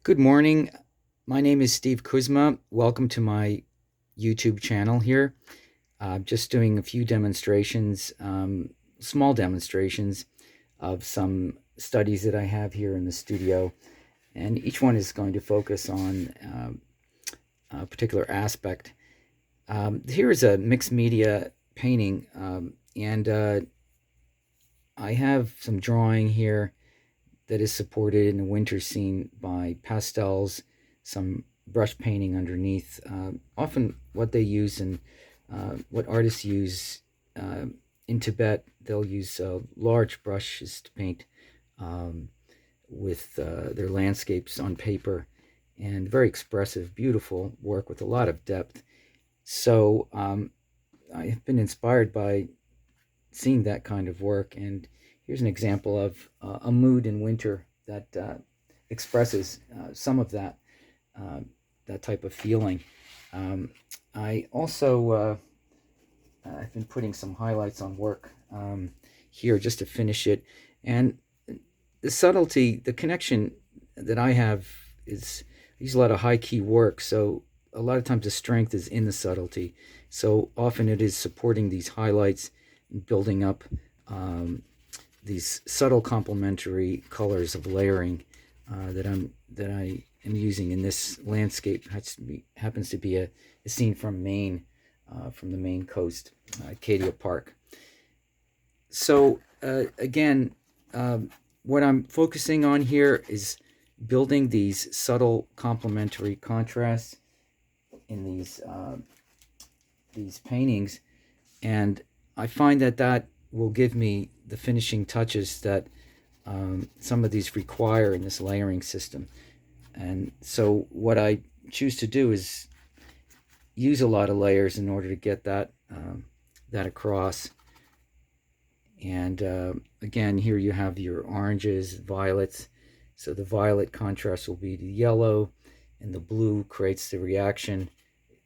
Good morning. My name is Steve Kuzma. Welcome to my YouTube channel here. Just doing a few demonstrations, small demonstrations of some studies that I have here in the studio. And each one is going to focus on a particular aspect. Here is a mixed media painting, and I have some drawing here that is supported in the winter scene by pastels, some brush painting underneath. Often what they use and what artists use in Tibet, they'll use large brushes to paint with their landscapes on paper, and very expressive, beautiful work with a lot of depth. So I have been inspired by seeing that kind of work, and here's an example of a mood in winter that expresses some of that type of feeling. I also I've been putting some highlights on work here just to finish it, and the subtlety, the connection that I have is I use a lot of high key work, so a lot of times the strength is in the subtlety. So often it is supporting these highlights and building up these subtle complementary colors of layering that I am using in this landscape. Happens to be a scene from Maine, from the Maine coast, Acadia Park. So again, what I'm focusing on here is building these subtle complementary contrasts in these paintings, and I find that will give me the finishing touches that some of these require in this layering system. And so what I choose to do is use a lot of layers in order to get that across. And again, here you have your oranges, violets. So the violet contrast will be the yellow, and the blue creates the reaction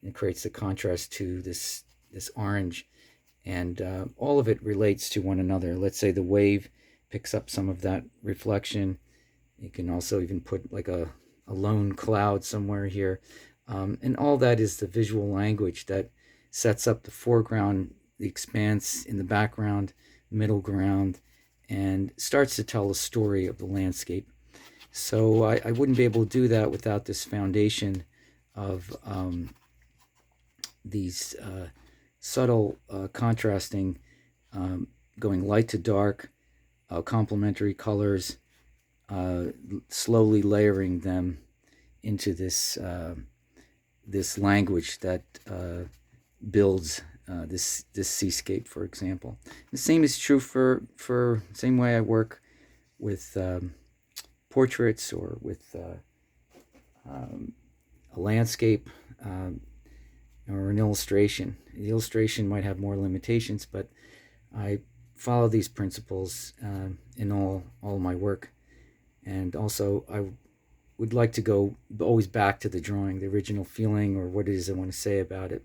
and creates the contrast to this orange. And all of it relates to one another. Let's say the wave picks up some of that reflection. You can also even put like a lone cloud somewhere here. And all that is the visual language that sets up the foreground, the expanse in the background, middle ground, and starts to tell a story of the landscape. So I wouldn't be able to do that without this foundation of these subtle contrasting, going light to dark, complementary colors, slowly layering them into this language that builds this seascape, for example. The same is true for same way I work with portraits or with a landscape. Or an illustration. The illustration might have more limitations, but I follow these principles in all my work. And also, I would like to go always back to the drawing, the original feeling, or what it is I want to say about it.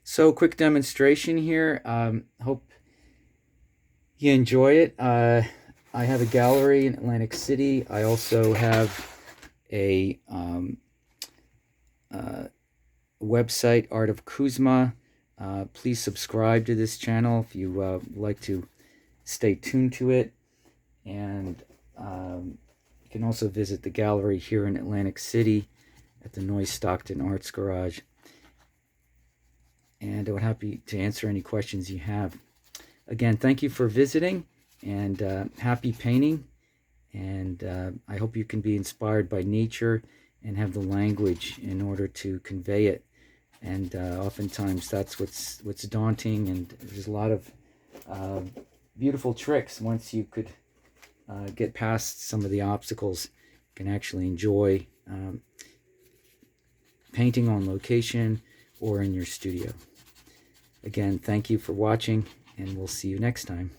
So, quick demonstration here. Hope you enjoy it. I have a gallery in Atlantic City. I also have a website, Art of Kuzma. Please subscribe to this channel if you would like to stay tuned to it. And you can also visit the gallery here in Atlantic City at the Noyes Stockton Arts Garage. And I'm happy to answer any questions you have. Again, thank you for visiting, and happy painting. And I hope you can be inspired by nature and have the language in order to convey it. And oftentimes that's what's daunting, and there's a lot of beautiful tricks once you could get past some of the obstacles. You can actually enjoy painting on location or in your studio. Again, thank you for watching, and we'll see you next time.